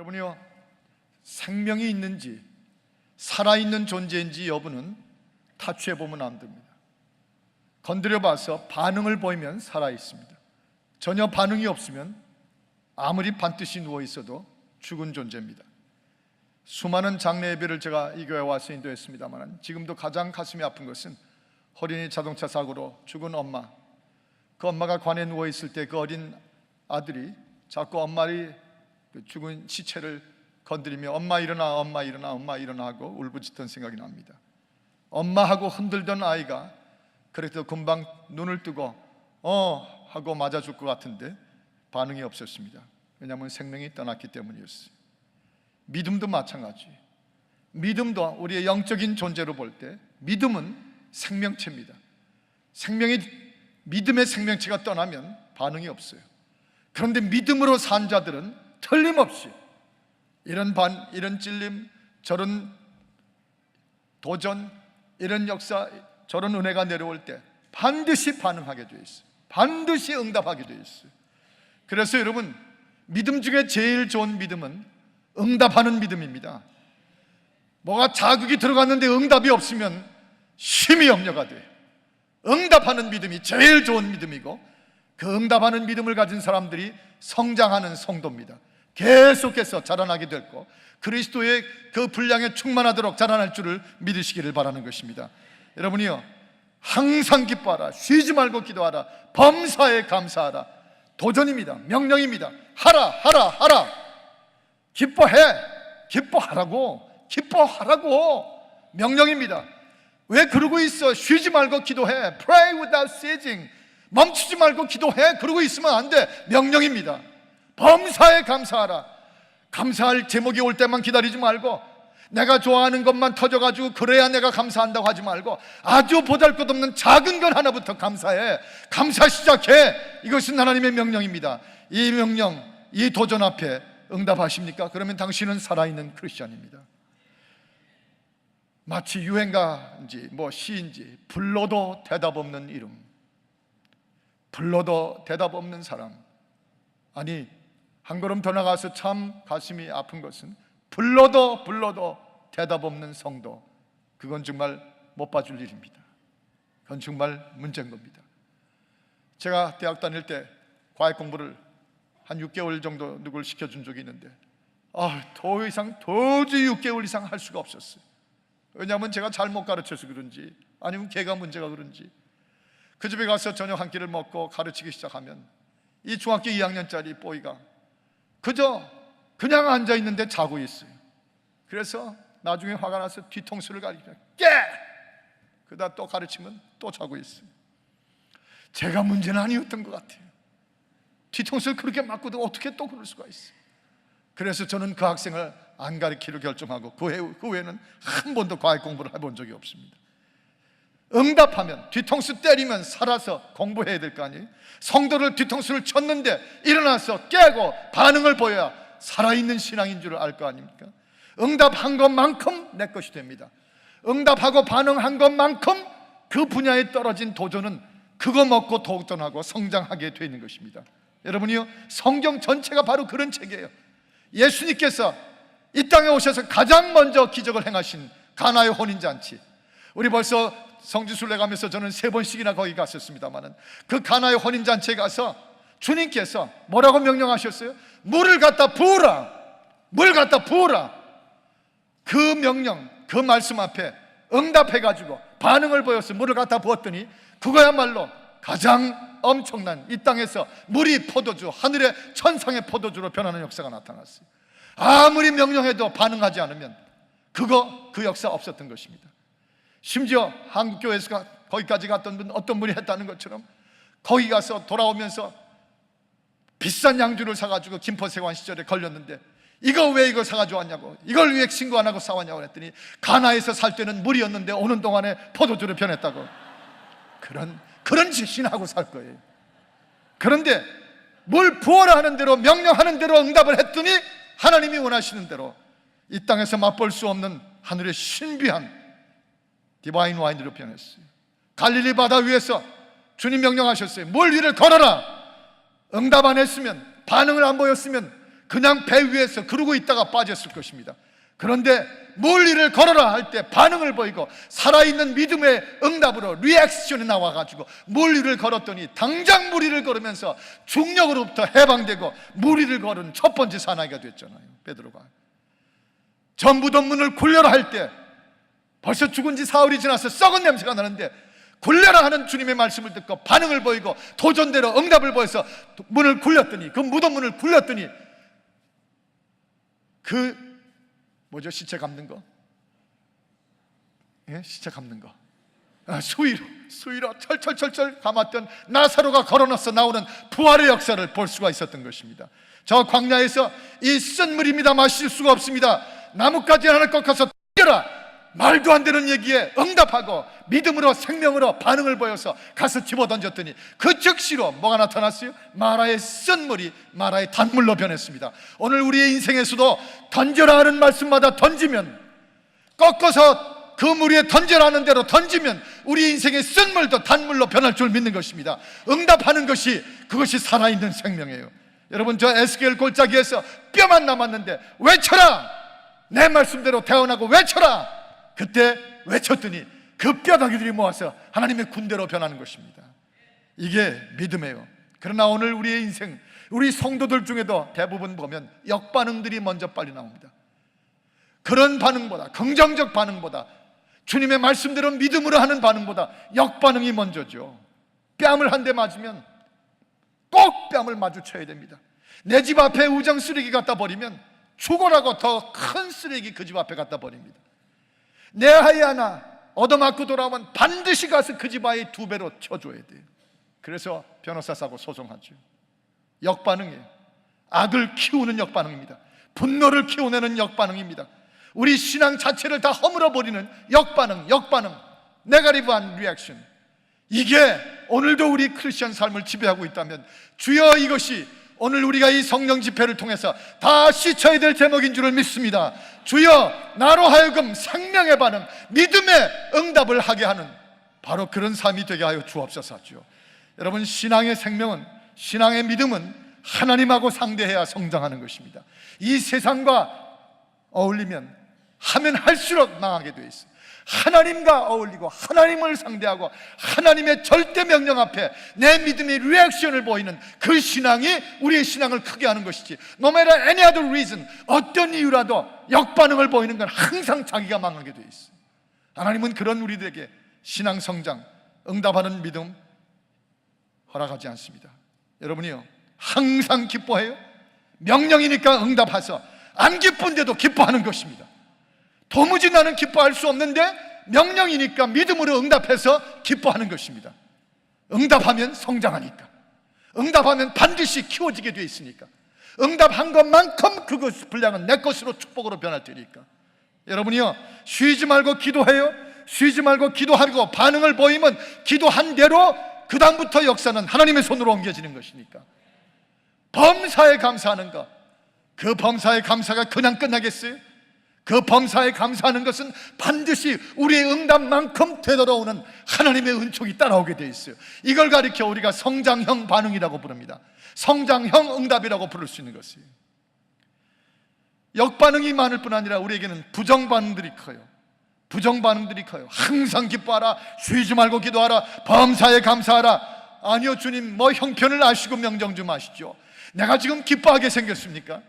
여러분이요, 생명이 있는지 살아있는 존재인지 여부는 타취해 보면 안 됩니다. 건드려 봐서 반응을 보이면 살아있습니다. 전혀 반응이 없으면 아무리 반드시 누워 있어도 죽은 존재입니다. 수많은 장례 예배를 제가 이 교회에 와서 인도했습니다만 지금도 가장 가슴이 아픈 것은 어린이 자동차 사고로 죽은 엄마, 그 엄마가 관에 누워 있을 때 그 어린 아들이 자꾸 엄마의 죽은 시체를 건드리며 엄마 일어나, 엄마 일어나, 엄마 일어나 하고 울부짖던 생각이 납니다. 엄마 하고 흔들던 아이가 그래도 금방 눈을 뜨고 하고 맞아줄 것 같은데 반응이 없었습니다. 왜냐하면 생명이 떠났기 때문이었어요. 믿음도 마찬가지. 믿음도 우리의 영적인 존재로 볼 때 믿음은 생명체입니다. 믿음의 생명체가 떠나면 반응이 없어요. 그런데 믿음으로 산 자들은 틀림없이 이런 찔림, 저런 도전, 이런 역사, 저런 은혜가 내려올 때 반드시 반응하게 되어 있어요. 반드시 응답하게 되어 있어요. 그래서 여러분, 믿음 중에 제일 좋은 믿음은 응답하는 믿음입니다. 뭐가 자극이 들어갔는데 응답이 없으면 심히 염려가 돼요. 응답하는 믿음이 제일 좋은 믿음이고, 그 응답하는 믿음을 가진 사람들이 성장하는 성도입니다. 계속해서 자라나게 됐고 그리스도의 그 분량에 충만하도록 자라날 줄을 믿으시기를 바라는 것입니다. 여러분이요, 항상 기뻐하라, 쉬지 말고 기도하라, 범사에 감사하라. 도전입니다. 명령입니다. 하라. 기뻐해. 기뻐하라고 명령입니다. 왜 그러고 있어? 쉬지 말고 기도해. Pray without ceasing. 멈추지 말고 기도해. 그러고 있으면 안 돼. 명령입니다. 범사에 감사하라. 감사할 제목이 올 때만 기다리지 말고 내가 좋아하는 것만 터져가지고 그래야 내가 감사한다고 하지 말고 아주 보잘것없는 작은 것 하나부터 감사해. 감사 시작해. 이것은 하나님의 명령입니다. 이 명령, 이 도전 앞에 응답하십니까? 그러면 당신은 살아있는 크리스찬입니다. 마치 유행가인지 시인지 불러도 대답 없는 이름, 불러도 대답 없는 사람. 아니, 한 걸음 더 나가서 참 가슴이 아픈 것은 불러도 대답 없는 성도. 그건 정말 못 봐줄 일입니다. 그건 정말 문제인 겁니다. 제가 대학 다닐 때 과외 공부를 한 6개월 정도 누굴 시켜준 적이 있는데 도저히 6개월 이상 할 수가 없었어요. 왜냐하면 제가 잘못 가르쳐서 그런지 아니면 걔가 문제가 그런지, 그 집에 가서 저녁 한 끼를 먹고 가르치기 시작하면 이 중학교 2학년짜리 뽀이가 그냥 앉아있는데 자고 있어요. 그래서 나중에 화가 나서 뒤통수를 가리켜 깨! 그러다 또 가르치면 또 자고 있어요. 제가 문제는 아니었던 것 같아요. 뒤통수를 그렇게 맞고도 어떻게 또 그럴 수가 있어요. 그래서 저는 그 학생을 안 가르치기로 결정하고 그 후에는 한 번도 과외 공부를 해본 적이 없습니다. 응답하면, 뒤통수 때리면 살아서 공부해야 될 거 아니에요. 성도를 뒤통수를 쳤는데 일어나서 깨고 반응을 보여야 살아있는 신앙인 줄 알 거 아닙니까? 응답한 것만큼 내 것이 됩니다. 응답하고 반응한 것만큼 그 분야에 떨어진 도전은 그거 먹고 도전하고 성장하게 되어 있는 것입니다. 여러분이요, 성경 전체가 바로 그런 책이에요. 예수님께서 이 땅에 오셔서 가장 먼저 기적을 행하신 가나의 혼인잔치, 우리 벌써 성지순례 가면서 저는 3번씩이나 거기 갔었습니다만 그 가나의 혼인잔치에 가서 주님께서 뭐라고 명령하셨어요? 물을 갖다 부으라. 그 명령, 그 말씀 앞에 응답해가지고 반응을 보였어요. 물을 갖다 부었더니 그거야말로 가장 엄청난, 이 땅에서 물이 포도주, 하늘의 천상의 포도주로 변하는 역사가 나타났어요. 아무리 명령해도 반응하지 않으면 그 역사 없었던 것입니다. 심지어 한국교회에서 거기까지 갔던 분, 어떤 분이 했다는 것처럼 거기 가서 돌아오면서 비싼 양주를 사가지고 김포세관 시절에 걸렸는데 왜 이거 사가지고 왔냐고, 이걸 왜 신고 안 하고 사왔냐고 했더니 가나에서 살 때는 물이었는데 오는 동안에 포도주로 변했다고. 그런 짓이나 하고 살 거예요. 그런데 물 부어라 하는 대로, 명령하는 대로 응답을 했더니 하나님이 원하시는 대로 이 땅에서 맛볼 수 없는 하늘의 신비한 디바인 와인으로 변했어요. 갈릴리 바다 위에서 주님 명령하셨어요. 물 위를 걸어라. 응답 안 했으면, 반응을 안 보였으면 그냥 배 위에서 그러고 있다가 빠졌을 것입니다. 그런데 물리를 걸어라 할 때 반응을 보이고 살아있는 믿음의 응답으로 리액션이 나와가지고 물리를 걸었더니 당장 물리를 걸으면서 중력으로부터 해방되고 물리를 걸은 첫 번째 사나이가 됐잖아요. 베드로가 전부던 문을 굴려라 할 때 벌써 죽은 지 사흘이 지나서 썩은 냄새가 나는데 굴려라 하는 주님의 말씀을 듣고 반응을 보이고 도전대로 응답을 보여서 문을 굴렸더니, 그 무덤 문을 굴렸더니 그 뭐죠? 시체 감는 거? 예? 시체 감는 거. 수위로 철철철철 감았던 나사로가 걸어넣어서 나오는 부활의 역사를 볼 수가 있었던 것입니다. 저 광야에서 이 쓴 물입니다, 마실 수가 없습니다, 나뭇가지 하나 꺾어서 던져라, 말도 안 되는 얘기에 응답하고 믿음으로 생명으로 반응을 보여서 가서 집어던졌더니 그 즉시로 뭐가 나타났어요? 마라의 쓴 물이 마라의 단물로 변했습니다. 오늘 우리의 인생에서도 던져라 하는 말씀마다 던지면, 꺾어서 그 물 위에 던져라 하는 대로 던지면 우리 인생의 쓴 물도 단물로 변할 줄 믿는 것입니다. 응답하는 것이, 그것이 살아있는 생명이에요. 여러분, 저 에스겔 골짜기에서 뼈만 남았는데 외쳐라, 내 말씀대로 태어나고 외쳐라. 그때 외쳤더니 그 뼈다귀들이 모아서 하나님의 군대로 변하는 것입니다. 이게 믿음이에요. 그러나 오늘 우리의 인생, 우리 성도들 중에도 대부분 보면 역반응들이 먼저 빨리 나옵니다. 그런 반응보다, 긍정적 반응보다, 주님의 말씀대로 믿음으로 하는 반응보다 역반응이 먼저죠. 뺨을 한 대 맞으면 꼭 뺨을 마주쳐야 됩니다. 내 집 앞에 우정 쓰레기 갖다 버리면 죽어라고 더 큰 쓰레기 그 집 앞에 갖다 버립니다. 내 아이 하나 얻어맞고 돌아오면 반드시 가서 그 집 아이 2배로 쳐줘야 돼요. 그래서 변호사 사고 소송하죠. 역반응이에요. 악을 키우는 역반응입니다. 분노를 키워내는 역반응입니다. 우리 신앙 자체를 다 허물어버리는 역반응, 네거티브한 리액션. 이게 오늘도 우리 크리스천 삶을 지배하고 있다면 주여, 이것이 오늘 우리가 이 성령 집회를 통해서 다 씻어야 될 제목인 줄을 믿습니다. 주여, 나로 하여금 생명의 반응, 믿음의 응답을 하게 하는 바로 그런 삶이 되게 하여 주옵소서. 여러분, 신앙의 생명은, 신앙의 믿음은 하나님하고 상대해야 성장하는 것입니다. 이 세상과 어울리면 하면 할수록 망하게 되어 있어요. 하나님과 어울리고 하나님을 상대하고 하나님의 절대 명령 앞에 내 믿음의 리액션을 보이는 그 신앙이 우리의 신앙을 크게 하는 것이지, No matter any other reason, 어떤 이유라도 역반응을 보이는 건 항상 자기가 망하게 되어 있어요. 하나님은 그런 우리들에게 신앙 성장, 응답하는 믿음 허락하지 않습니다. 여러분이요, 항상 기뻐해요. 명령이니까 응답하서, 안 기쁜데도 기뻐하는 것입니다. 도무지 나는 기뻐할 수 없는데 명령이니까 믿음으로 응답해서 기뻐하는 것입니다. 응답하면 성장하니까, 응답하면 반드시 키워지게 되어 있으니까, 응답한 것만큼 그것 분량은 내 것으로 축복으로 변할 테니까. 여러분이요, 쉬지 말고 기도해요. 쉬지 말고 기도하고 반응을 보이면 기도한 대로 그 다음부터 역사는 하나님의 손으로 옮겨지는 것이니까. 범사에 감사하는 것, 그 범사의 감사가 그냥 끝나겠어요? 그 범사에 감사하는 것은 반드시 우리의 응답만큼 되돌아오는 하나님의 은총이 따라오게 되어 있어요. 이걸 가리켜 우리가 성장형 반응이라고 부릅니다. 성장형 응답이라고 부를 수 있는 것이에요. 역반응이 많을 뿐 아니라 우리에게는 부정반응들이 커요. 부정반응들이 커요. 항상 기뻐하라, 쉬지 말고 기도하라, 범사에 감사하라. 아니요, 주님, 뭐 형편을 아시고 명령 좀 하시죠. 내가 지금 기뻐하게 생겼습니까?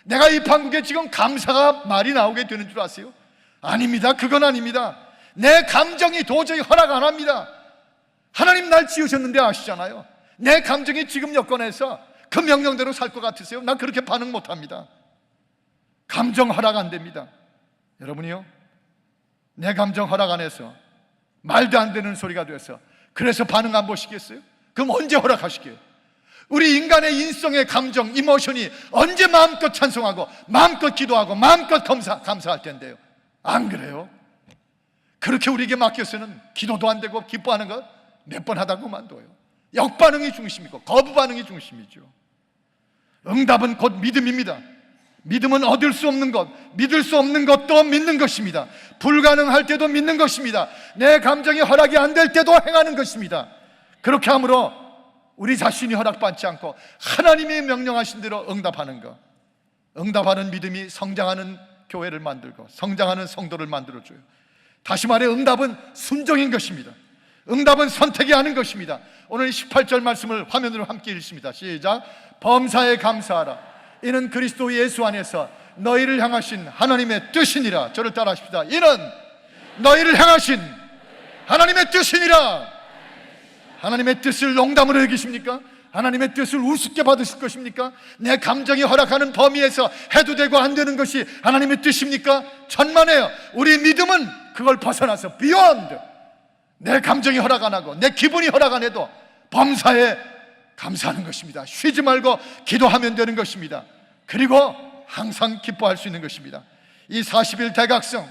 내가 이 판국에 지금 감사가 말이 나오게 되는 줄 아세요? 아닙니다. 그건 아닙니다. 내 감정이 도저히 허락 안 합니다. 하나님 날 지으셨는데 아시잖아요. 내 감정이 지금 여건에서 그 명령대로 살 것 같으세요? 난 그렇게 반응 못 합니다. 감정 허락 안 됩니다. 여러분이요, 내 감정 허락 안 해서 말도 안 되는 소리가 돼서 그래서 반응 안 보시겠어요? 그럼 언제 허락하시게요? 우리 인간의 인성의 감정, 이모션이 언제 마음껏 찬송하고 마음껏 기도하고 마음껏 감사할 텐데요. 안 그래요? 그렇게 우리에게 맡겨서는 기도도 안 되고 기뻐하는 것 몇 번 하다 그만둬요. 역반응이 중심이고 거부 반응이 중심이죠. 응답은 곧 믿음입니다. 믿음은 얻을 수 없는 것, 믿을 수 없는 것도 믿는 것입니다. 불가능할 때도 믿는 것입니다. 내 감정이 허락이 안 될 때도 행하는 것입니다. 그렇게 함으로 우리 자신이 허락받지 않고 하나님이 명령하신 대로 응답하는 것, 응답하는 믿음이 성장하는 교회를 만들고 성장하는 성도를 만들어줘요. 다시 말해 응답은 순종인 것입니다. 응답은 선택이 아닌 것입니다. 오늘 18절 말씀을 화면으로 함께 읽습니다. 시작. 범사에 감사하라. 이는 그리스도 예수 안에서 너희를 향하신 하나님의 뜻이니라. 저를 따라 하십시다. 이는 너희를 향하신 하나님의 뜻이니라. 하나님의 뜻을 농담으로 여기십니까? 하나님의 뜻을 우습게 받으실 것입니까? 내 감정이 허락하는 범위에서 해도 되고 안 되는 것이 하나님의 뜻입니까? 천만에요. 우리 믿음은 그걸 벗어나서 beyond, 내 감정이 허락 안 하고 내 기분이 허락 안 해도 범사에 감사하는 것입니다. 쉬지 말고 기도하면 되는 것입니다. 그리고 항상 기뻐할 수 있는 것입니다. 이 40일 대각성,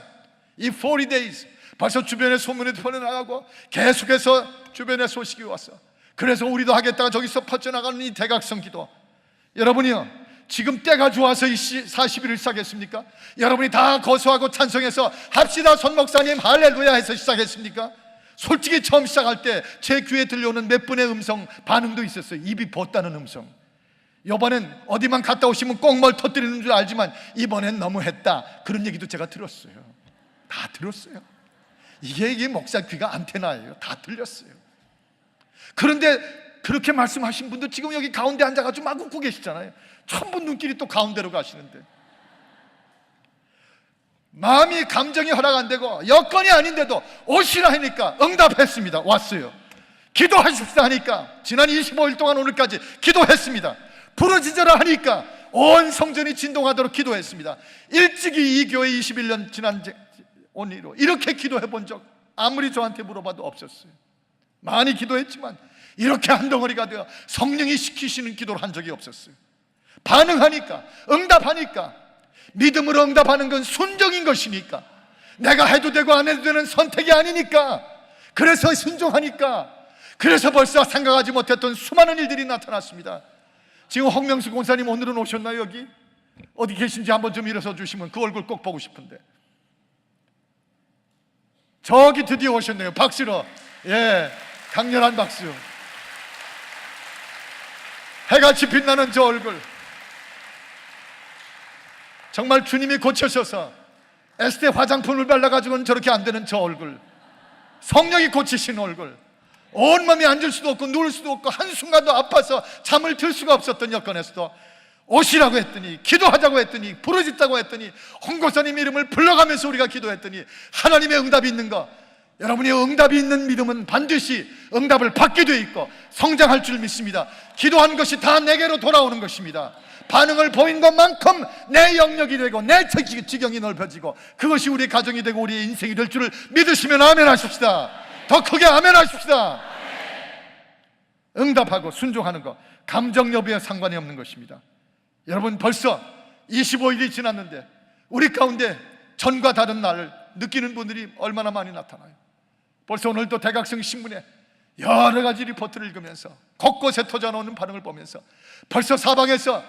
이 40 days, 벌써 주변에 소문이 퍼져나가고 계속해서 주변에 소식이 왔어. 그래서 우리도 하겠다가 저기서 퍼져나가는 이 대각성 기도, 여러분이요, 지금 때가 좋아서 이 40일을 시작했습니까? 여러분이 다 거수하고 찬송해서 합시다 손 목사님 할렐루야 해서 시작했습니까? 솔직히 처음 시작할 때 제 귀에 들려오는 몇 분의 음성 반응도 있었어요. 입이 벗다는 음성. 이번엔 어디만 갔다 오시면 꼭 뭘 터뜨리는 줄 알지만 이번엔 너무했다, 그런 얘기도 제가 들었어요. 다 들었어요. 이게 목사 귀가 안테나예요. 다 들렸어요. 그런데 그렇게 말씀하신 분도 지금 여기 가운데 앉아가지고 막 웃고 계시잖아요. 전부 눈길이 또 가운데로 가시는데, 마음이 감정이 허락 안 되고 여건이 아닌데도 오시라 하니까 응답했습니다. 왔어요. 기도하십시다 하니까 지난 25일 동안 오늘까지 기도했습니다. 부르짖어라 하니까 온 성전이 진동하도록 기도했습니다. 일찍이 이 교회 21년 지난 오늘로 이렇게 기도해 본 적 아무리 저한테 물어봐도 없었어요. 많이 기도했지만 이렇게 한 덩어리가 되어 성령이 시키시는 기도를 한 적이 없었어요. 반응하니까, 응답하니까, 믿음으로 응답하는 건 순종인 것이니까, 내가 해도 되고 안 해도 되는 선택이 아니니까, 그래서 순종하니까, 그래서 벌써 생각하지 못했던 수많은 일들이 나타났습니다. 지금 홍명수 권사님 오늘은 오셨나요? 여기? 어디 계신지 한번 좀 일어서 주시면 그 얼굴 꼭 보고 싶은데. 저기 드디어 오셨네요. 박수로. 예, 강렬한 박수. 해같이 빛나는 저 얼굴, 정말 주님이 고쳐셔서 에스테 화장품을 발라가지고는 저렇게 안 되는 저 얼굴, 성령이 고치신 얼굴, 온몸이 앉을 수도 없고 누울 수도 없고 한순간도 아파서 잠을 들 수가 없었던 여건에서도 오시라고 했더니, 기도하자고 했더니, 부르짖다고 했더니, 홍고사님 이름을 불러가면서 우리가 기도했더니 하나님의 응답이 있는 거, 여러분이 응답이 있는 믿음은 반드시 응답을 받게 돼 있고 성장할 줄 믿습니다. 기도한 것이 다 내게로 돌아오는 것입니다. 반응을 보인 것만큼 내 영역이 되고 내 지경이 넓어지고 그것이 우리의 가정이 되고 우리의 인생이 될 줄을 믿으시면 아멘 하십시다. 더 크게 아멘 하십시다. 응답하고 순종하는 것, 감정 여부에 상관이 없는 것입니다. 여러분, 벌써 25일이 지났는데 우리 가운데 전과 다른 날을 느끼는 분들이 얼마나 많이 나타나요. 벌써 오늘도 대각성 신문에 여러 가지 리포트를 읽으면서 곳곳에 터져나오는 반응을 보면서 벌써 사방에서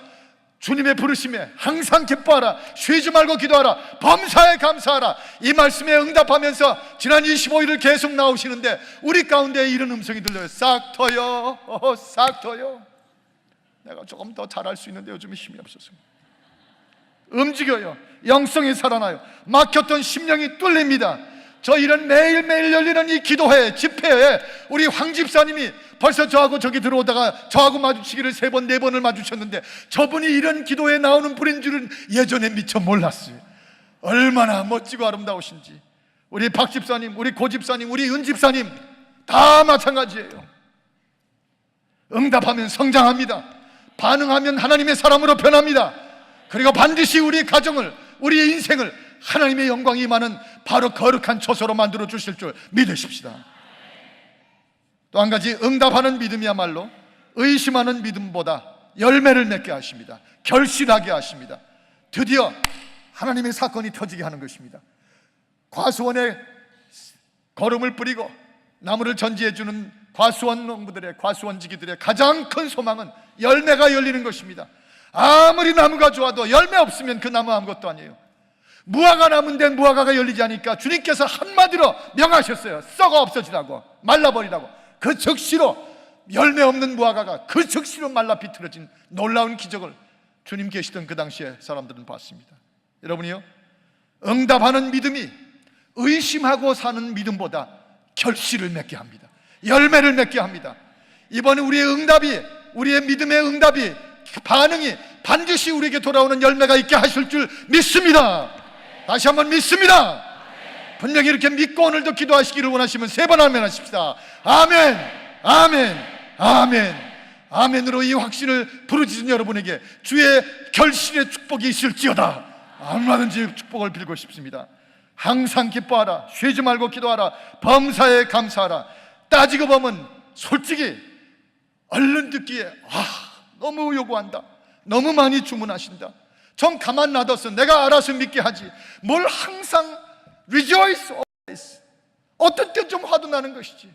주님의 부르심에 항상 기뻐하라, 쉬지 말고 기도하라, 범사에 감사하라, 이 말씀에 응답하면서 지난 25일을 계속 나오시는데 우리 가운데 이런 음성이 들려요. 싹 터요, 싹 터요. 내가 조금 더 잘할 수 있는데 요즘 힘이 없어서. 움직여요. 영성이 살아나요. 막혔던 심령이 뚫립니다. 저 이런 매일매일 열리는 이 기도회, 집회에 우리 황 집사님이 벌써 저하고 저기 들어오다가 저하고 마주치기를 3번, 4번을 마주쳤는데 저분이 이런 기도에 나오는 분인 줄은 예전에 미처 몰랐어요. 얼마나 멋지고 아름다우신지. 우리 박 집사님, 우리 고 집사님, 우리 은 집사님 다 마찬가지예요. 응답하면 성장합니다. 반응하면 하나님의 사람으로 변합니다. 그리고 반드시 우리의 가정을, 우리의 인생을 하나님의 영광이 임하는 바로 거룩한 처소로 만들어 주실 줄 믿으십시다. 또 한 가지, 응답하는 믿음이야말로 의심하는 믿음보다 열매를 맺게 하십니다. 결실하게 하십니다. 드디어 하나님의 사건이 터지게 하는 것입니다. 과수원에 거름을 뿌리고 나무를 전지해 주는 과수원 농부들의, 과수원지기들의 가장 큰 소망은 열매가 열리는 것입니다. 아무리 나무가 좋아도 열매 없으면 그 나무 아무것도 아니에요. 무화과 나무인데 무화과가 열리지 않으니까 주님께서 한마디로 명하셨어요. 썩어 없어지라고, 말라버리라고. 그 즉시로 열매 없는 무화과가 그 즉시로 말라 비틀어진 놀라운 기적을 주님 계시던 그 당시에 사람들은 봤습니다. 여러분이요, 응답하는 믿음이 의심하고 사는 믿음보다 결실을 맺게 합니다. 열매를 맺게 합니다. 이번에 우리의 믿음의 응답이, 반응이 반드시 우리에게 돌아오는 열매가 있게 하실 줄 믿습니다. 다시 한번 믿습니다. 분명히 이렇게 믿고 오늘도 기도하시기를 원하시면 3번 아멘 하십시다. 아멘, 아멘, 아멘. 아멘으로 이 확신을 부르짖은 여러분에게 주의 결실의 축복이 있을지어다. 얼마든지 축복을 빌고 싶습니다. 항상 기뻐하라. 쉬지 말고 기도하라. 범사에 감사하라. 따지고 보면 솔직히 얼른 듣기에 너무 요구한다, 너무 많이 주문하신다, 좀 가만 놔뒀어, 내가 알아서 믿게 하지, 뭘 항상 rejoice always, 어떤 때 좀 화도 나는 것이지,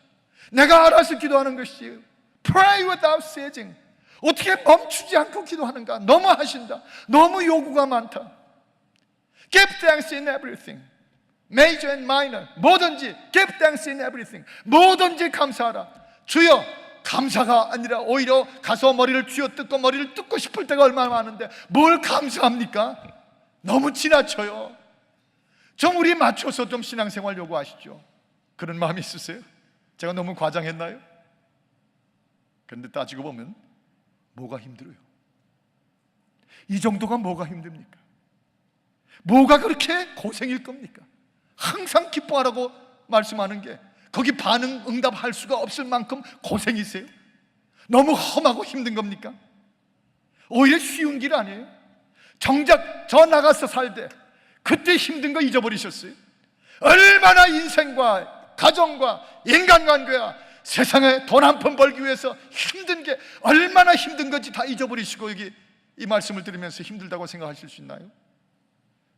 내가 알아서 기도하는 것이지, pray without ceasing, 어떻게 멈추지 않고 기도하는가, 너무 하신다, 너무 요구가 많다. Give thanks in everything, major and minor, 뭐든지 give thanks in everything, 뭐든지 감사하라. 주여, 감사가 아니라 오히려 가서 머리를 쥐어뜯고 머리를 뜯고 싶을 때가 얼마나 많은데 뭘 감사합니까? 너무 지나쳐요. 좀 우리 맞춰서 좀 신앙생활 요구하시죠. 그런 마음이 있으세요? 제가 너무 과장했나요? 그런데 따지고 보면 뭐가 힘들어요? 이 정도가 뭐가 힘듭니까? 뭐가 그렇게 고생일 겁니까? 항상 기뻐하라고 말씀하는 게 거기 반응, 응답할 수가 없을 만큼 고생이세요? 너무 험하고 힘든 겁니까? 오히려 쉬운 길 아니에요? 정작 저 나가서 살때 그때 힘든 거 잊어버리셨어요? 얼마나 인생과 가정과 인간관계와 세상에 돈 한 푼 벌기 위해서 힘든 게 얼마나 힘든 건지 다 잊어버리시고 여기 이 말씀을 들으면서 힘들다고 생각하실 수 있나요?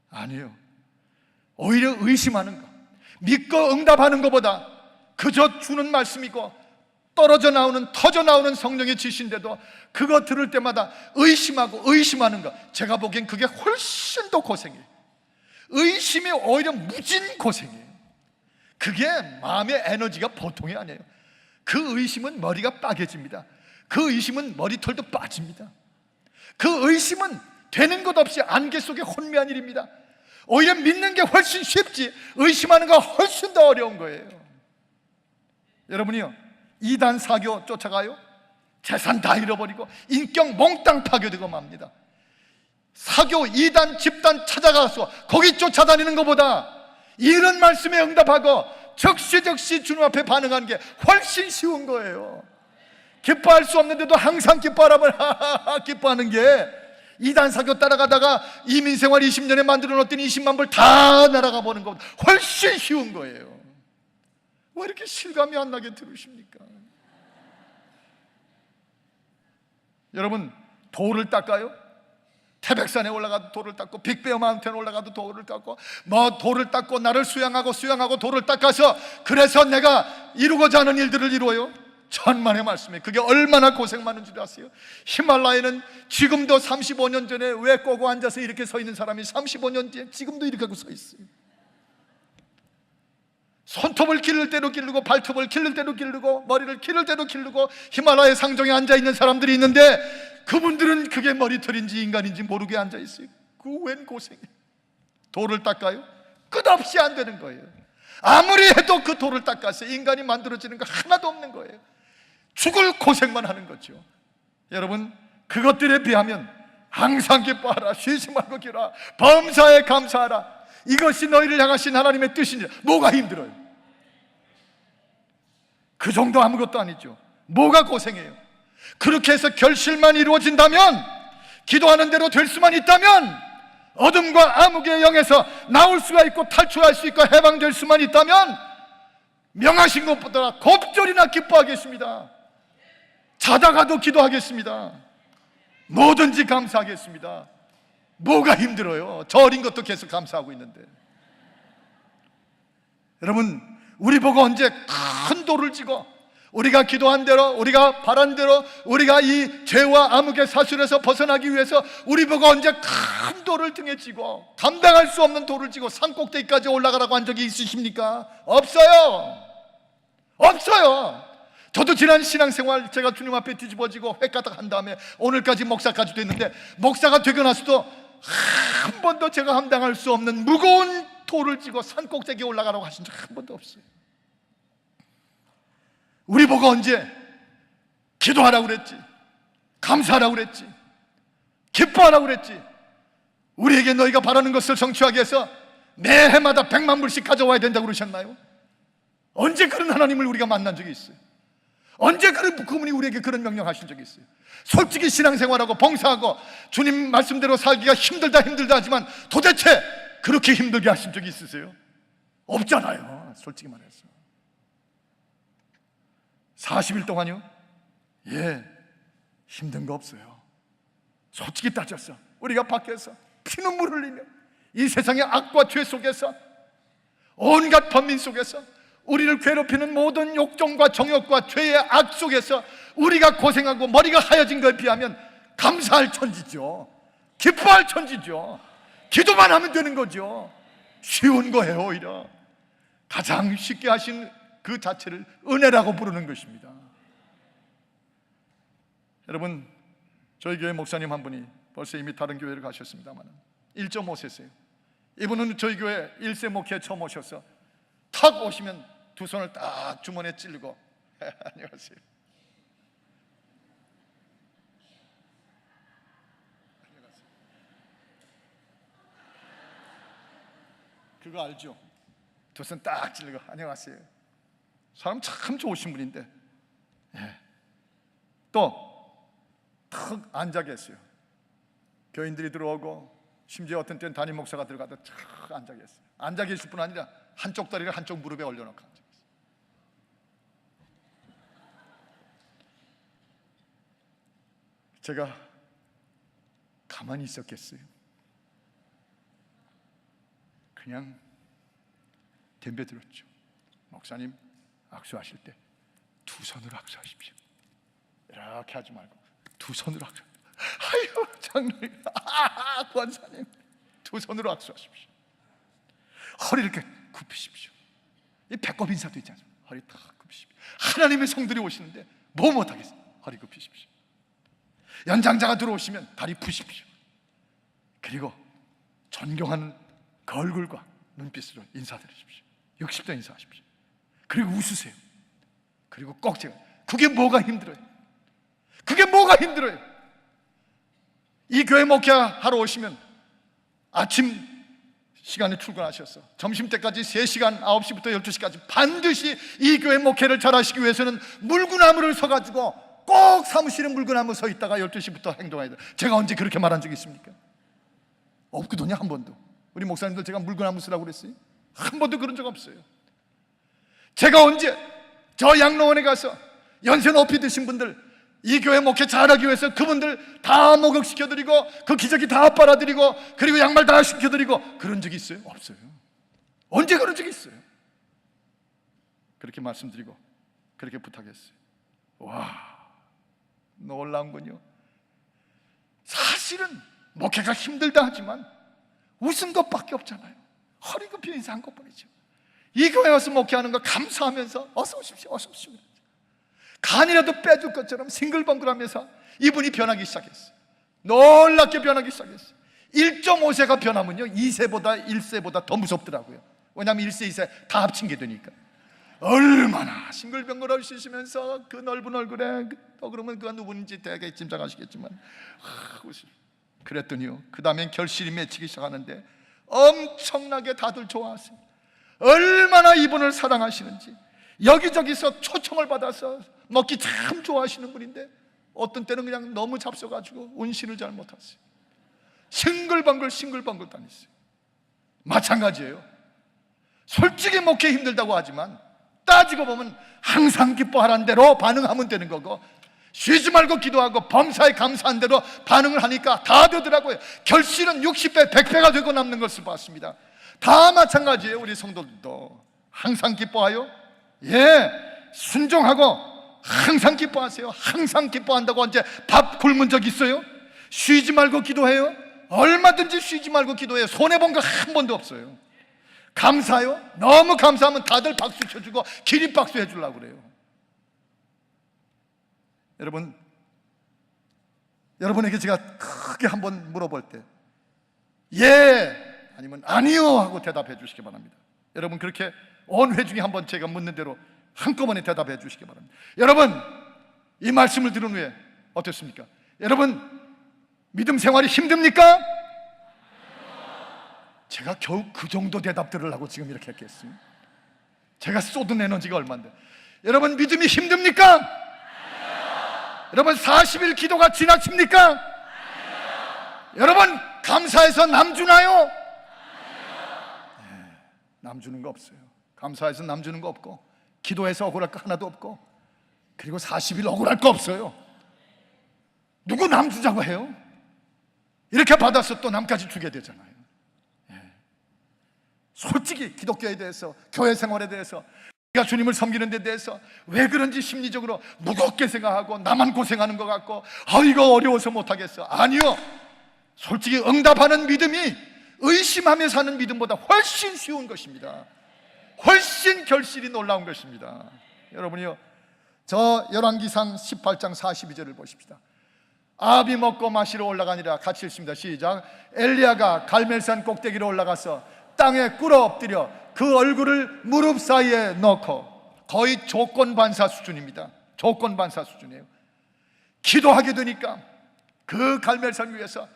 아니에요. 오히려 의심하는 거, 믿고 응답하는 것보다 그저 주는 말씀이고 떨어져 나오는, 터져 나오는 성령의 지시인데도 그거 들을 때마다 의심하고 의심하는 거, 제가 보기엔 그게 훨씬 더 고생이에요. 의심이 오히려 무진 고생이에요. 그게 마음의 에너지가 보통이 아니에요. 그 의심은 머리가 빠개집니다. 그 의심은 머리털도 빠집니다. 그 의심은 되는 것 없이 안개 속에 혼미한 일입니다. 오히려 믿는 게 훨씬 쉽지 의심하는 거 훨씬 더 어려운 거예요. 여러분이요, 이단 사교 쫓아가요? 재산 다 잃어버리고 인격 몽땅 파괴되고 맙니다. 사교, 이단, 집단 찾아가서 거기 쫓아다니는 것보다 이런 말씀에 응답하고 적시적시 주님 앞에 반응하는 게 훨씬 쉬운 거예요. 기뻐할 수 없는데도 항상 기뻐하라면 기뻐하는 게, 이단 사교 따라가다가 이민생활 20년에 만들어 놓았더니 20만 불 다 날아가 보는 것보다 훨씬 쉬운 거예요. 왜 이렇게 실감이 안 나게 들으십니까? 여러분, 돌을 닦아요? 태백산에 올라가도 돌을 닦고, 빅베어 마운틴에 올라가도 돌을 닦고, 돌을 닦고 나를 수양하고 돌을 닦아서 그래서 내가 이루고자 하는 일들을 이루어요? 천만의 말씀에 그게 얼마나 고생 많은 줄 아세요? 히말라야는 지금도 35년 전에 왜 꼬고 앉아서 이렇게 서 있는 사람이 35년 뒤에 지금도 이렇게 하고 서 있어요. 손톱을 기를 대로 기르고 발톱을 기를 대로 기르고 머리를 기를 대로 기르고 히말라야 상정에 앉아있는 사람들이 있는데 그분들은 그게 머리털인지 인간인지 모르게 앉아있어요. 그 웬 고생이에요. 돌을 닦아요? 끝없이 안 되는 거예요. 아무리 해도 그 돌을 닦아서 인간이 만들어지는 거 하나도 없는 거예요. 죽을 고생만 하는 거죠. 여러분, 그것들에 비하면 항상 기뻐하라, 쉬지 말고 기도하라, 범사에 감사하라, 이것이 너희를 향하신 하나님의 뜻이니 뭐가 힘들어요? 그 정도 아무것도 아니죠. 뭐가 고생해요? 그렇게 해서 결실만 이루어진다면, 기도하는 대로 될 수만 있다면, 어둠과 암흑의 영에서 나올 수가 있고 탈출할 수 있고 해방될 수만 있다면 명하신 것보다 곱절이나 기뻐하겠습니다. 자다가도 기도하겠습니다. 뭐든지 감사하겠습니다. 뭐가 힘들어요? 저 어린 것도 계속 감사하고 있는데. 여러분, 우리 보고 언제 큰 돌을 지고 우리가 기도한 대로, 우리가 바란 대로, 우리가 이 죄와 암흑의 사슬에서 벗어나기 위해서 우리 보고 언제 큰 돌을 등에 지고 감당할 수 없는 돌을 지고 산꼭대기까지 올라가라고 한 적이 있으십니까? 없어요. 없어요. 저도 지난 신앙생활 제가 주님 앞에 뒤집어지고 획가닥 한 다음에 오늘까지 목사까지 됐는데, 목사가 되고 나서도 한 번도 제가 감당할 수 없는 무거운 돌을 쥐고 산 꼭대기에 올라가라고 하신 적 한 번도 없어요. 우리 보고 언제 기도하라고 그랬지, 감사하라고 그랬지, 기뻐하라고 그랬지, 우리에게 너희가 바라는 것을 성취하기 위해서 매 해마다 100만 불씩 가져와야 된다고 그러셨나요? 언제 그런 하나님을 우리가 만난 적이 있어요? 언제 그분이 우리에게 그런 명령하신 적이 있어요? 솔직히 신앙생활하고 봉사하고 주님 말씀대로 살기가 힘들다 하지만 도대체 그렇게 힘들게 하신 적이 있으세요? 없잖아요. 솔직히 말해서 40일 동안요? 예, 힘든 거 없어요. 솔직히 따져서 우리가 밖에서 피눈물 흘리며 이 세상의 악과 죄 속에서, 온갖 범민 속에서, 우리를 괴롭히는 모든 욕정과 정욕과 죄의 악 속에서 우리가 고생하고 머리가 하얘진 것에 비하면 감사할 천지죠. 기뻐할 천지죠. 기도만 하면 되는 거죠. 쉬운 거예요. 오히려 가장 쉽게 하신 그 자체를 은혜라고 부르는 것입니다. 여러분, 저희 교회 목사님 한 분이 벌써 이미 다른 교회를 가셨습니다만 1.5세세요. 이분은 저희 교회 1세 목회에 처음 오셔서 탁 오시면 두 손을 딱 주머니에 찔고 안녕하세요. 그거 알죠? 두 손 딱 찔고 안녕하세요. 사람 참 좋으신 분인데, 예. 또 탁 앉아 계세요. 교인들이 들어오고 심지어 어떤 때는 담임 목사가 들어가도 탁 앉아 계세요. 앉아 계실 뿐 아니라 한쪽 다리를 한쪽 무릎에 올려놓고 앉아 계세요. 제가 가만히 있었겠어요? 그냥 덤벼들었죠. 목사님 악수하실 때 두 손으로 악수하십시오. 이렇게 하지 말고 두 손으로 악수. 아유 장로님, 권사님, 두 손으로 악수하십시오. 허리 이렇게 굽히십시오. 이 배꼽 인사도 있지 않습니까? 허리 탁 굽히십시오. 하나님의 성들이 오시는데 뭐 못하겠어요? 허리 굽히십시오. 연장자가 들어오시면 다리 푸십시오. 그리고 존경하는 그 얼굴과 눈빛으로 인사드리십시오. 60도 인사하십시오. 그리고 웃으세요. 그리고 꼭 제가, 그게 뭐가 힘들어요? 그게 뭐가 힘들어요? 이 교회 목회하러 오시면 아침 시간에 출근하셔서 점심때까지 3시간, 9시부터 12시까지 반드시 이 교회 목회를 잘하시기 위해서는 물구나무를 서가지고 꼭 사무실에 물구나무 서 있다가 12시부터 행동해야 돼요. 제가 언제 그렇게 말한 적이 있습니까? 없거든요. 한 번도. 우리 목사님들 제가 물구나무 쓰라고 그랬어요? 한 번도 그런 적 없어요. 제가 언제 저 양로원에 가서 연세 높이 드신 분들, 이 교회 목회 잘하기 위해서 그분들 다 목욕시켜드리고 그 기저귀 다 빨아드리고 그리고 양말 다 시켜드리고 그런 적이 있어요? 없어요. 언제 그런 적이 있어요? 그렇게 말씀드리고 그렇게 부탁했어요. 와, 놀라운군요. 사실은 목회가 힘들다 하지만 웃은 것밖에 없잖아요. 허리 굽혀 인사한 것뿐이죠. 이 교회 와서 목회하는 거 감사하면서 어서 오십시오, 어서 오십시오. 간이라도 빼줄 것처럼 싱글벙글하면서 이분이 변하기 시작했어요. 놀랍게 변하기 시작했어요. 1.5세가 변하면요 2세보다 1세보다 더 무섭더라고요. 왜냐하면 1세, 2세 다 합친 게 되니까. 얼마나 싱글벙글 하시면서 그 넓은 얼굴에 또 그러면 그가 누구인지 되게 짐작하시겠지만 그랬더니요 그 다음엔 결실이 맺히기 시작하는데 엄청나게 다들 좋아하세요. 얼마나 이분을 사랑하시는지. 여기저기서 초청을 받아서 먹기 참 좋아하시는 분인데 어떤 때는 그냥 너무 잡숴가지고 운신을 잘 못하세요. 싱글벙글 다니세요. 마찬가지예요. 솔직히 목회 힘들다고 하지만 따지고 보면 항상 기뻐하라는 대로 반응하면 되는 거고, 쉬지 말고 기도하고 범사에 감사한 대로 반응을 하니까 다 되더라고요. 결실은 60배, 100배가 되고 남는 것을 봤습니다. 다 마찬가지예요. 우리 성도들도 항상 기뻐하여? 예, 순종하고 항상 기뻐하세요. 항상 기뻐한다고 언제 밥 굶은 적 있어요? 쉬지 말고 기도해요? 얼마든지 쉬지 말고 기도해요. 손해본 거 한 번도 없어요. 감사해요? 너무 감사하면 다들 박수 쳐주고 기립박수 해주려고 그래요. 여러분, 여러분에게 제가 크게 한번 물어볼 때 예 아니면 아니요 하고 대답해 주시기 바랍니다. 여러분, 그렇게 온 회중이 한번 제가 묻는 대로 한꺼번에 대답해 주시기 바랍니다. 여러분, 이 말씀을 들은 후에 어떻습니까? 여러분, 믿음 생활이 힘듭니까? 제가 겨우 그 정도 대답들을 하고 지금 이렇게 했겠어요? 제가 쏟은 에너지가 얼마인데. 여러분, 믿음이 힘듭니까? 여러분, 40일 기도가 지나칩니까? 여러분, 감사해서 남 주나요? 네, 남 주는 거 없어요. 감사해서 남 주는 거 없고, 기도해서 억울할 거 하나도 없고, 그리고 40일 억울할 거 없어요. 누구 남 주자고 해요? 이렇게 받아서 또 남까지 주게 되잖아요. 솔직히 기독교에 대해서, 교회 생활에 대해서, 우리가 주님을 섬기는 데 대해서 왜 그런지 심리적으로 무겁게 생각하고 나만 고생하는 것 같고 이거 어려워서 못하겠어. 아니요, 솔직히 응답하는 믿음이 의심하며 사는 믿음보다 훨씬 쉬운 것입니다. 훨씬 결실이 놀라운 것입니다. 여러분이요, 저 열왕기상 18장 42절을 보십시다. 아합이 먹고 마시러 올라가니라. 같이 읽습니다. 시작. 엘리야가 갈멜산 꼭대기로 올라가서 땅에 꿇어 엎드려 그 얼굴을 무릎 사이에 넣고, 거의 조건반사 수준입니다. 조건반사 수준이에요. 기도하게 되니까 그 갈멜산 위에서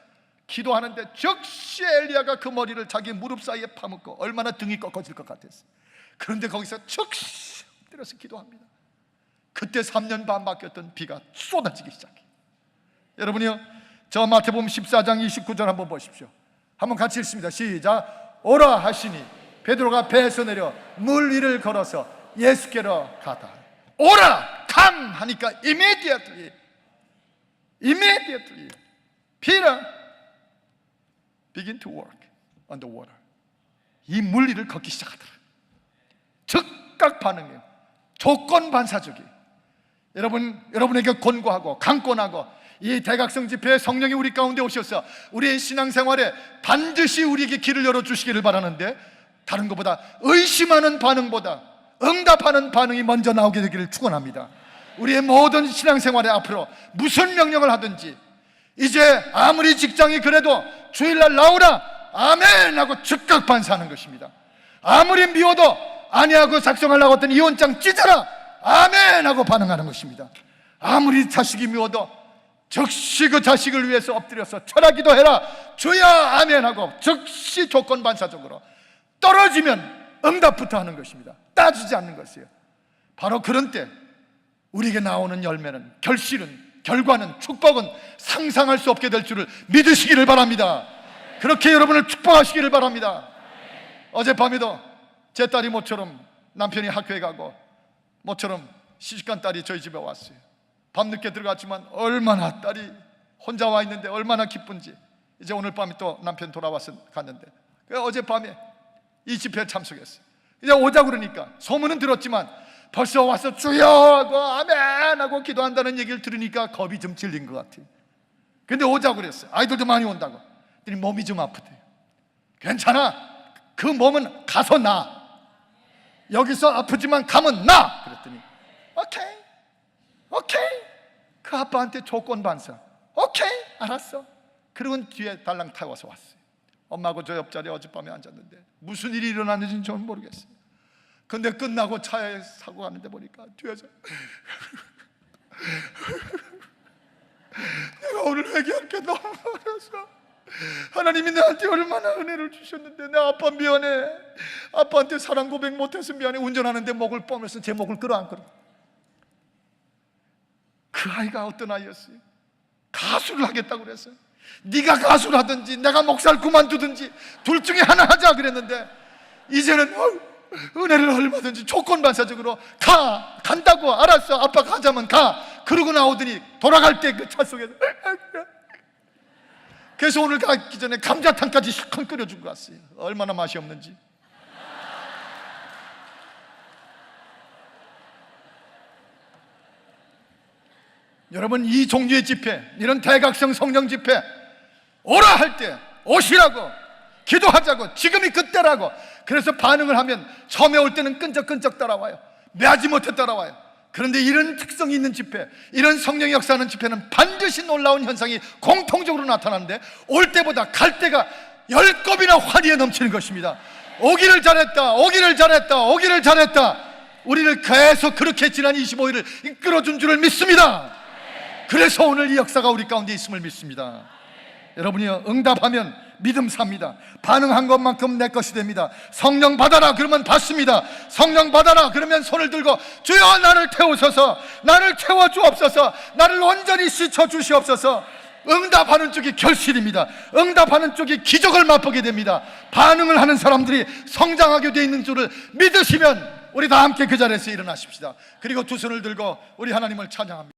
기도하는데 즉시 엘리야가 그 머리를 자기 무릎 사이에 파묻고 얼마나 등이 꺾어질 것 같았어요. 그런데 거기서 즉시 엎드려서 기도합니다. 그때 3년 반 맡겼던 비가 쏟아지기 시작해요. 여러분이요, 저 마태복음 14장 29절 한번 보십시오. 한번 같이 읽습니다. 시작. 오라 하시니 베드로가 배에서 내려 물 위를 걸어서 예수께로 가다. 오라! come! 하니까 immediately Peter begin to work on the water. 이 물 위를 걷기 시작하더라. 즉각 반응이에요. 조건 반사적이에요. 여러분에게 권고하고 강권하고, 이 대각성 집회에 성령이 우리 가운데 오셔서 우리의 신앙생활에 반드시 우리에게 길을 열어주시기를 바라는데, 다른 것보다 의심하는 반응보다 응답하는 반응이 먼저 나오게 되기를 축원합니다. 우리의 모든 신앙생활에 앞으로 무슨 명령을 하든지 이제 아무리 직장이 그래도 주일날 나오라 아멘 하고 즉각 반사하는 것입니다. 아무리 미워도 아니하고 작성하려고 했던 이혼장 찢어라 아멘 하고 반응하는 것입니다. 아무리 자식이 미워도 즉시 그 자식을 위해서 엎드려서 철하기도 해라 주야 아멘 하고 즉시 조건 반사적으로, 떨어지면 응답부터 하는 것입니다. 따지지 않는 것이에요. 바로 그런 때 우리에게 나오는 열매는, 결실은, 결과는, 축복은 상상할 수 없게 될 줄을 믿으시기를 바랍니다. 그렇게 여러분을 축복하시기를 바랍니다. 어젯밤에도 제 딸이 모처럼 남편이 학교에 가고 모처럼 시집간 딸이 저희 집에 왔어요. 밤늦게 들어갔지만 얼마나 딸이 혼자 와 있는데 얼마나 기쁜지. 이제 오늘 밤에 또 남편 돌아와서 갔는데 어젯밤에 이 집회에 참석했어요. 이제 오자고 그러니까 소문은 들었지만 벌써 와서 주여 하고 아멘 하고 기도한다는 얘기를 들으니까 겁이 좀 질린 것 같아요. 근데 오자고 그랬어요. 아이들도 많이 온다고. 그랬더니 몸이 좀 아프대요. 괜찮아, 그 몸은 가서 나, 여기서 아프지만 가면 나. 그랬더니 오케이. 그 아빠한테 조건 반사. 오케이, 알았어. 그러고 뒤에 달랑 타고서 왔어요. 엄마하고 저 옆자리에 어젯밤에 앉았는데 무슨 일이 일어났는지는 저는 모르겠어요. 근데 끝나고 차에 사고 가는데 보니까 뒤에서 내가 오늘 회개할 게 너무 많아서 하나님이 나한테 얼마나 은혜를 주셨는데 내 아빠 미안해, 아빠한테 사랑 고백 못해서 미안해. 운전하는데 목을 뻗으면서 제 목을 끌어안거든. 그 아이가 어떤 아이였어요? 가수를 하겠다고 그랬어요. 네가 가수를 하든지 내가 목사를 그만두든지 둘 중에 하나 하자 그랬는데, 이제는 은혜를 얼마든지 조건 반사적으로 간다고. 알았어, 아빠 가자면 가. 그러고 나오더니 돌아갈 때 그 차 속에서 그래서 오늘 가기 전에 감자탕까지 실컷 끓여준 거 같아요. 얼마나 맛이 없는지. 여러분, 이 종류의 집회, 이런 대각성 성령 집회 오라 할 때 오시라고, 기도하자고, 지금이 그때라고. 그래서 반응을 하면 처음에 올 때는 끈적끈적 따라와요. 매하지 못해 따라와요. 그런데 이런 특성이 있는 집회, 이런 성령의 역사하는 집회는 반드시 놀라운 현상이 공통적으로 나타나는데, 올 때보다 갈 때가 10겁이나 화려에 넘치는 것입니다. 오기를 잘했다, 오기를 잘했다, 오기를 잘했다. 우리를 계속 그렇게 지난 25일을 이끌어준 줄을 믿습니다. 그래서 오늘 이 역사가 우리 가운데 있음을 믿습니다. 여러분이요, 응답하면 믿음 삽니다. 반응한 것만큼 내 것이 됩니다. 성령 받아라 그러면 받습니다. 성령 받아라 그러면 손을 들고 주여 나를 태우소서, 나를 태워주옵소서, 나를 온전히 씻어주시옵소서. 응답하는 쪽이 결실입니다. 응답하는 쪽이 기적을 맛보게 됩니다. 반응을 하는 사람들이 성장하게 되어 있는 줄을 믿으시면 우리 다 함께 그 자리에서 일어나십시다. 그리고 두 손을 들고 우리 하나님을 찬양합니다.